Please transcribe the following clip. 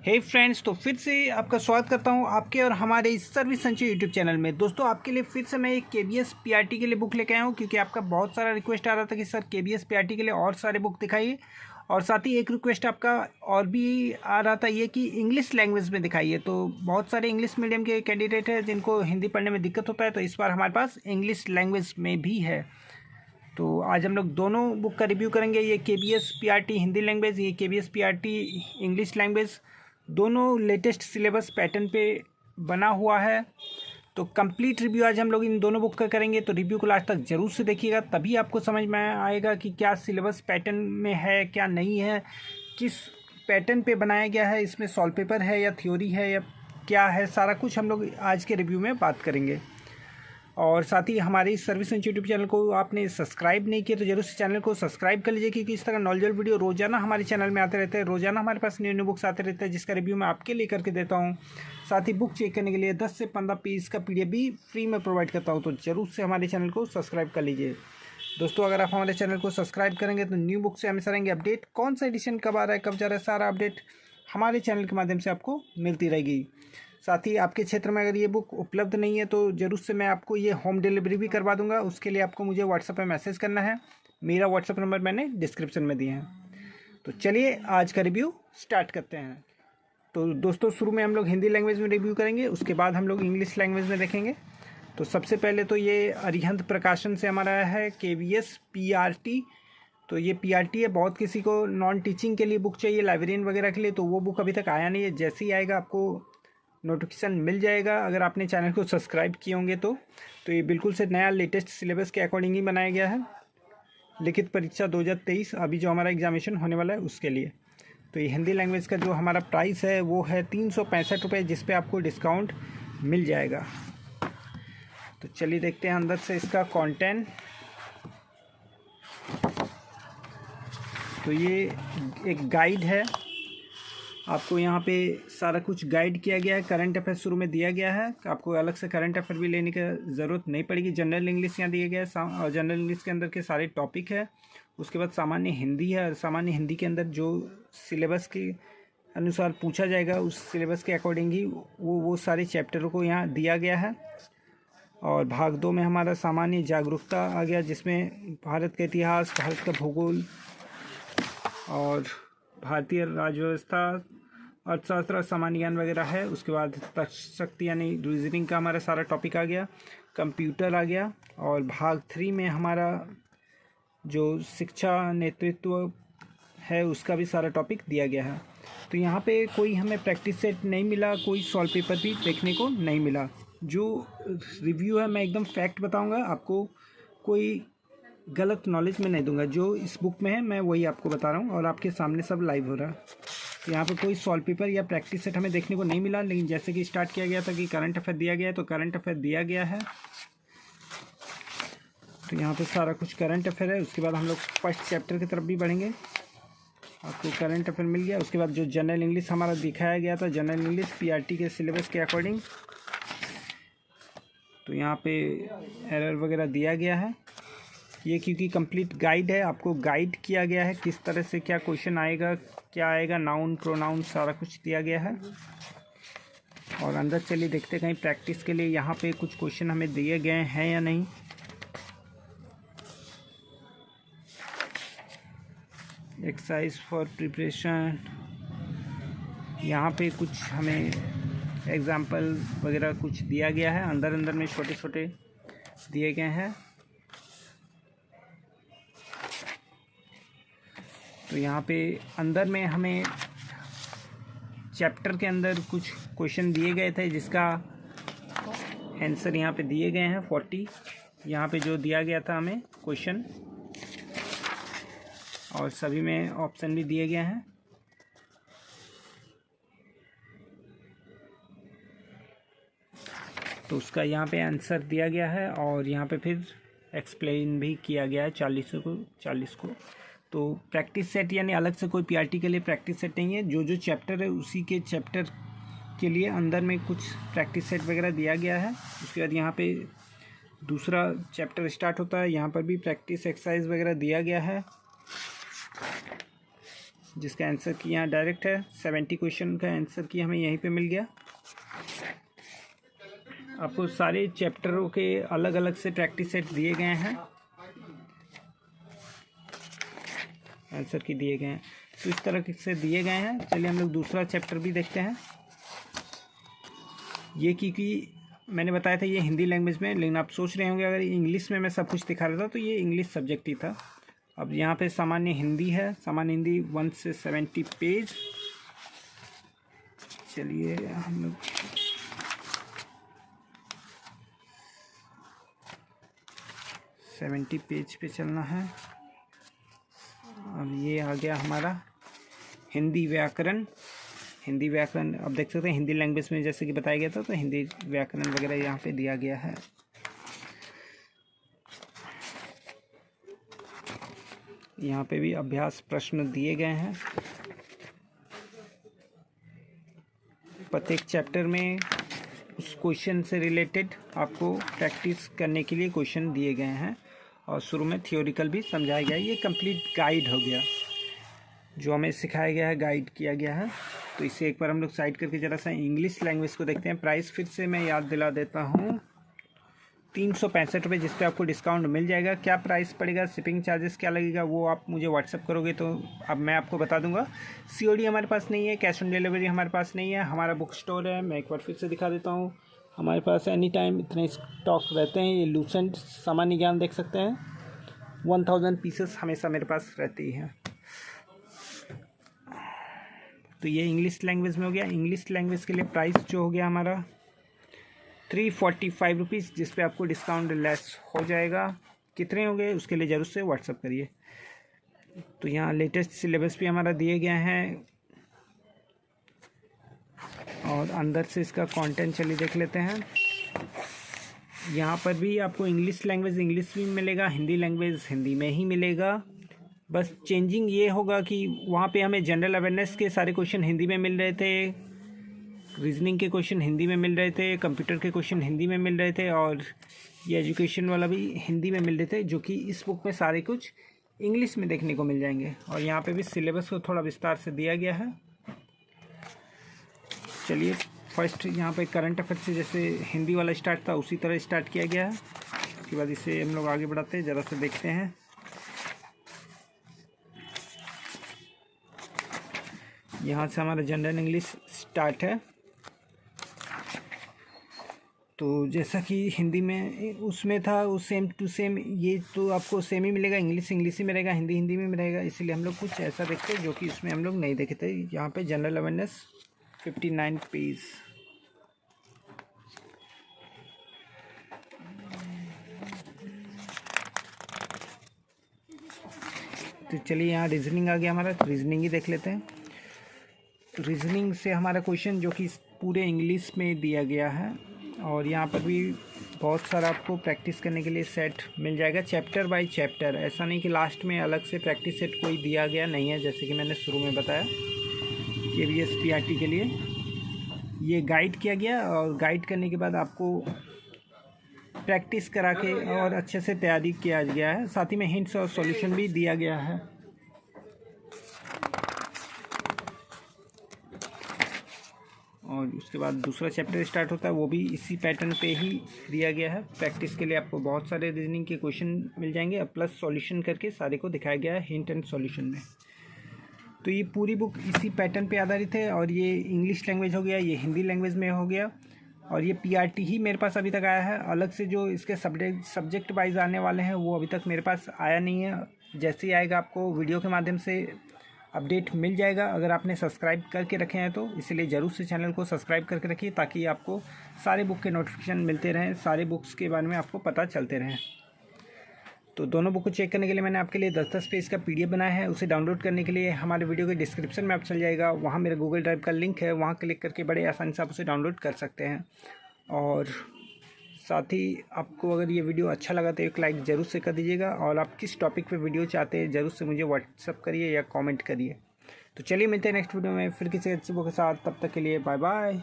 हे friends, तो फिर से आपका स्वागत करता हूं आपके और हमारे इस सर्विस संचय यूट्यूब चैनल में। दोस्तों, आपके लिए फिर से मैं एक केबीएस पीआरटी के लिए बुक लेके आया हूं, क्योंकि आपका बहुत सारा रिक्वेस्ट आ रहा था कि सर केबीएस पीआरटी के लिए और सारे बुक दिखाइए। और साथ ही एक रिक्वेस्ट आपका और भी आ रहा था ये कि इंग्लिश लैंग्वेज में दिखाइए। तो बहुत सारे इंग्लिश मीडियम के कैंडिडेट हैं जिनको हिंदी पढ़ने में दिक्कत होता है, तो इस बार हमारे पास इंग्लिश लैंग्वेज में भी है। तो आज हम लोग दोनों बुक का रिव्यू करेंगे। ये केबीएस पीआरटी हिंदी लैंग्वेज, ये केबीएस पीआरटी इंग्लिश लैंग्वेज, दोनों लेटेस्ट सिलेबस पैटर्न पे बना हुआ है। तो कंप्लीट रिव्यू आज हम लोग इन दोनों बुक का करेंगे। तो रिव्यू को लास्ट तक ज़रूर से देखिएगा, तभी आपको समझ में आएगा कि क्या सिलेबस पैटर्न में है, क्या नहीं है, किस पैटर्न पे बनाया गया है, इसमें सॉल्व पेपर है या थ्योरी है या क्या है। सारा कुछ हम लोग आज के रिव्यू में बात करेंगे। और साथ ही हमारे इस सर्विस यूट्यूब चैनल को आपने सब्सक्राइब नहीं किया तो जरूर से चैनल को सब्सक्राइब कर लीजिए, क्योंकि इस तरह नॉलेजेबल वीडियो रोजाना हमारे चैनल में आते रहते हैं। रोजाना हमारे पास न्यू बुक्स आते रहते हैं, जिसका रिव्यू मैं आपके लिए करके देता हूं। साथ ही बुक चेक करने के लिए 10 से 15 पीस का PDF भी फ्री में प्रोवाइड करता हूँ। तो जरूर से हमारे चैनल को सब्सक्राइब कर लीजिए। दोस्तों, अगर आप हमारे चैनल को सब्सक्राइब करेंगे तो न्यू बुक से हमेशा रहेंगे अपडेट। कौन सा एडिशन कब आ रहा है, कब जा रहा है, सारा अपडेट हमारे चैनल के माध्यम से आपको मिलती रहेगी। साथ ही आपके क्षेत्र में अगर ये बुक उपलब्ध नहीं है तो ज़रूर से मैं आपको ये होम डिलीवरी भी करवा दूंगा। उसके लिए आपको मुझे व्हाट्सएप पे मैसेज करना है। मेरा व्हाट्सएप नंबर मैंने डिस्क्रिप्शन में दिए हैं। तो चलिए आज का रिव्यू स्टार्ट करते हैं। तो दोस्तों, शुरू में हम लोग हिंदी लैंग्वेज में रिव्यू करेंगे, उसके बाद हम लोग इंग्लिश लैंग्वेज में देखेंगे। तो सबसे पहले तो ये अरिहंत प्रकाशन से हमारा है KVS PRT। तो ये PRT है। बहुत किसी को नॉन टीचिंग के लिए बुक चाहिए, लाइब्रेरियन वगैरह के लिए, तो वो बुक अभी तक आया नहीं है। जैसे ही आएगा आपको नोटिफिकेशन मिल जाएगा, अगर आपने चैनल को सब्सक्राइब किए होंगे तो ये बिल्कुल से नया लेटेस्ट सिलेबस के अकॉर्डिंग ही बनाया गया है। लिखित परीक्षा 2023 अभी जो हमारा एग्जामिनेशन होने वाला है उसके लिए। तो ये हिंदी लैंग्वेज का जो हमारा प्राइस है वो है 365 रुपये, जिस पे आपको डिस्काउंट मिल जाएगा। तो चलिए देखते हैं अंदर से इसका कंटेंट। तो ये एक गाइड है, आपको यहाँ पे सारा कुछ गाइड किया गया है। करंट अफेयर शुरू में दिया गया है, आपको अलग से करंट अफेयर भी लेने की ज़रूरत नहीं पड़ेगी। जनरल इंग्लिश यहाँ दिया गया है और जनरल इंग्लिश के अंदर के सारे टॉपिक है। उसके बाद सामान्य हिंदी है, और सामान्य हिंदी के अंदर जो सिलेबस के अनुसार पूछा जाएगा उस सिलेबस के अकॉर्डिंग ही वो सारे चैप्टरों को यहाँ दिया गया है। और भाग 2 में हमारा सामान्य जागरूकता आ गया, जिसमें भारत का इतिहास, भारत का भूगोल और भारतीय राज्य व्यवस्था, अर्थशास्त्र, सामान्य ज्ञान वगैरह है। उसके बाद तर्कशक्ति यानी रीजनिंग का हमारा सारा टॉपिक आ गया, कंप्यूटर आ गया। और भाग 3 में हमारा जो शिक्षा नेतृत्व है उसका भी सारा टॉपिक दिया गया है। तो यहाँ पे कोई हमें प्रैक्टिस सेट नहीं मिला, कोई सॉल्व पेपर भी देखने को नहीं मिला। जो रिव्यू है मैं एकदम फैक्ट बताऊँगा आपको, कोई गलत नॉलेज में नहीं दूंगा। जो इस बुक में है मैं वही आपको बता रहा हूँ और आपके सामने सब लाइव हो रहा है। तो यहाँ पे कोई सॉल्व पेपर या प्रैक्टिस सेट हमें देखने को नहीं मिला, लेकिन जैसे कि स्टार्ट किया गया था कि करंट अफेयर दिया गया है, तो करंट अफेयर दिया गया है। तो यहाँ पे सारा कुछ करंट अफेयर है। उसके बाद हम लोग फर्स्ट चैप्टर की तरफ भी बढ़ेंगे। आपको करंट अफेयर मिल गया। उसके बाद जो जनरल इंग्लिश हमारा दिखाया गया था, जनरल इंग्लिश PRT के सिलेबस के अकॉर्डिंग, तो यहाँ पे एरर वगैरह दिया गया है। ये क्योंकि कंप्लीट गाइड है, आपको गाइड किया गया है किस तरह से क्या क्वेश्चन आएगा, क्या आएगा, नाउन प्रोनाउन सारा कुछ दिया गया है। और अंदर चलिए देखते कहीं प्रैक्टिस के लिए यहाँ पे कुछ क्वेश्चन हमें दिए गए हैं या नहीं। एक्सरसाइज फॉर प्रिपरेशन, यहाँ पे कुछ हमें एग्जाम्पल वगैरह कुछ दिया गया है, अंदर में छोटे छोटे दिए गए हैं। तो यहाँ पे अंदर में हमें चैप्टर के अंदर कुछ क्वेश्चन दिए गए थे, जिसका आंसर यहाँ पे दिए गए हैं 40। यहाँ पे जो दिया गया था हमें क्वेश्चन, और सभी में ऑप्शन भी दिए गए हैं। तो उसका यहाँ पे आंसर दिया गया है, और यहाँ पे फिर एक्सप्लेन भी किया गया है 40 को। तो प्रैक्टिस सेट यानी अलग से कोई PRT के लिए प्रैक्टिस सेट नहीं है। जो चैप्टर है उसी के चैप्टर के लिए अंदर में कुछ प्रैक्टिस सेट वगैरह दिया गया है। उसके बाद यहाँ पे दूसरा चैप्टर स्टार्ट होता है, यहाँ पर भी प्रैक्टिस एक्सरसाइज वगैरह दिया गया है। जिसका आंसर की यहाँ डायरेक्ट है। 70 क्वेश्चन का आंसर की हमें यहीं पे मिल गया। आपको सारे चैप्टरों के अलग अलग से प्रैक्टिस सेट दिए गए हैं, आंसर की दिए गए हैं, तो इस तरह से दिए गए हैं। चलिए हम लोग दूसरा चैप्टर भी देखते हैं। ये क्योंकि मैंने बताया था ये हिंदी लैंग्वेज में, लेकिन आप सोच रहे होंगे अगर इंग्लिश में मैं सब कुछ दिखा रहा था तो ये इंग्लिश सब्जेक्ट ही था। अब यहाँ पे सामान्य हिंदी है, सामान्य हिंदी 1 से 70 पेज। चलिए हम लोग 70 पेज पे चलना है। अब ये आ गया हमारा हिंदी व्याकरण। हिंदी व्याकरण अब देख सकते हैं हिंदी लैंग्वेज में जैसे कि बताया गया था, तो हिंदी व्याकरण वगैरह यहाँ पे दिया गया है। यहाँ पे भी अभ्यास प्रश्न दिए गए हैं। प्रत्येक चैप्टर में उस क्वेश्चन से रिलेटेड आपको प्रैक्टिस करने के लिए क्वेश्चन दिए गए हैं, और शुरू में थियोरिकल भी समझाया गया है। ये कंप्लीट गाइड हो गया, जो हमें सिखाया गया है, गाइड किया गया है। तो इसे एक बार हम लोग साइड करके ज़रा सा इंग्लिश लैंग्वेज को देखते हैं। प्राइस फिर से मैं याद दिला देता हूँ, 365 रुपये, जिस पे आपको डिस्काउंट मिल जाएगा। क्या प्राइस पड़ेगा, शिपिंग चार्जेस क्या लगेगा, वो आप मुझे व्हाट्सअप करोगे तो अब मैं आपको बता दूंगा। COD हमारे पास नहीं है, कैश ऑन डिलीवरी हमारे पास नहीं है। हमारा बुक स्टोर है, मैं एक बार फिर से दिखा देता हूँ। हमारे पास एनी टाइम इतने स्टॉक रहते हैं। ये लूसेंट सामान्य ज्ञान देख सकते हैं, 1000 पीसेस हमेशा मेरे पास रहती है। तो ये इंग्लिश लैंग्वेज में हो गया। इंग्लिश लैंग्वेज के लिए प्राइस जो हो गया हमारा 345 रुपीज़, जिस पे आपको डिस्काउंट लेस हो जाएगा। कितने हो गए उसके लिए ज़रूर से व्हाट्सअप करिए। तो यहाँ लेटेस्ट सिलेबस भी हमारा दिए गए हैं, और अंदर से इसका कंटेंट चलिए देख लेते हैं। यहाँ पर भी आपको इंग्लिश लैंग्वेज इंग्लिश में मिलेगा, हिंदी लैंग्वेज हिंदी में ही मिलेगा। बस चेंजिंग ये होगा कि वहाँ पे हमें जनरल अवेयरनेस के सारे क्वेश्चन हिंदी में मिल रहे थे, रीजनिंग के क्वेश्चन हिंदी में मिल रहे थे, कंप्यूटर के क्वेश्चन हिंदी में मिल रहे थे, और ये एजुकेशन वाला भी हिंदी में मिल रहे थे, जो कि इस बुक में सारे कुछ इंग्लिश में देखने को मिल जाएंगे। और यहाँ पे भी सिलेबस को थोड़ा विस्तार से दिया गया है। चलिए फर्स्ट यहाँ पे करंट अफेयर से जैसे हिंदी वाला स्टार्ट था उसी तरह स्टार्ट किया गया है। उसके बाद इसे हम लोग आगे बढ़ाते हैं, ज़रा से देखते हैं। यहाँ से हमारा जनरल इंग्लिश स्टार्ट है। तो जैसा कि हिंदी में उसमें था, वो सेम टू सेम ये तो आपको सेम ही मिलेगा। इंग्लिश इंग्लिश ही में रहेगा, हिंदी हिंदी में रहेगा। इसीलिए हम लोग कुछ ऐसा देखते हैं जो कि इसमें हम लोग नहीं देखे थे। यहाँ पे जनरल अवेयरनेस 59 पेज। तो चलिए यहाँ रीजनिंग आ गया हमारा, तो रीजनिंग ही देख लेते हैं। रीजनिंग से हमारा क्वेश्चन जो कि पूरे इंग्लिश में दिया गया है, और यहाँ पर भी बहुत सारा आपको प्रैक्टिस करने के लिए सेट मिल जाएगा, चैप्टर बाय चैप्टर। ऐसा नहीं कि लास्ट में अलग से प्रैक्टिस सेट कोई दिया गया नहीं है, जैसे कि मैंने शुरू में बताया। KBS PRT के लिए ये गाइड किया गया, और गाइड करने के बाद आपको प्रैक्टिस करा के और अच्छे से तैयारी किया गया है। साथ ही में हिंट्स और सॉल्यूशन भी दिया गया है। और उसके बाद दूसरा चैप्टर स्टार्ट होता है, वो भी इसी पैटर्न पे ही दिया गया है। प्रैक्टिस के लिए आपको बहुत सारे रीजनिंग के क्वेश्चन मिल जाएंगे, और प्लस सॉल्यूशन करके सारे को दिखाया गया है हिंट एंड सॉल्यूशन में। तो ये पूरी बुक इसी पैटर्न पे आधारित है। और ये इंग्लिश लैंग्वेज हो गया, ये हिंदी लैंग्वेज में हो गया, और ये PRT ही मेरे पास अभी तक आया है। अलग से जो इसके सब्जेक्ट वाइज आने वाले हैं वो अभी तक मेरे पास आया नहीं है। जैसे ही आएगा आपको वीडियो के माध्यम से अपडेट मिल जाएगा, अगर आपने सब्सक्राइब करके रखे हैं तो। इसलिए ज़रूर से चैनल को सब्सक्राइब करके रखिए, ताकि आपको सारे बुक के नोटिफिकेशन मिलते रहें, सारे बुक्स के बारे में आपको पता चलते रहें। तो दोनों बुक को चेक करने के लिए मैंने आपके लिए 10-10 पेज का PDF बनाया है। उसे डाउनलोड करने के लिए हमारे वीडियो के डिस्क्रिप्शन में आप चल जाएगा, वहाँ मेरे गूगल ड्राइव का लिंक है, वहाँ क्लिक करके बड़े आसानी से आप उसे डाउनलोड कर सकते हैं। और साथ ही आपको अगर ये वीडियो अच्छा लगा तो एक लाइक ज़रूर से कर दीजिएगा, और आप किस टॉपिक पे वीडियो चाहते हैं ज़रूर से मुझे व्हाट्सअप करिए या कमेंट करिए। तो चलिए मिलते हैं नेक्स्ट वीडियो में फिर किसी अच्छी बुक के साथ। तब तक के लिए बाय बाय।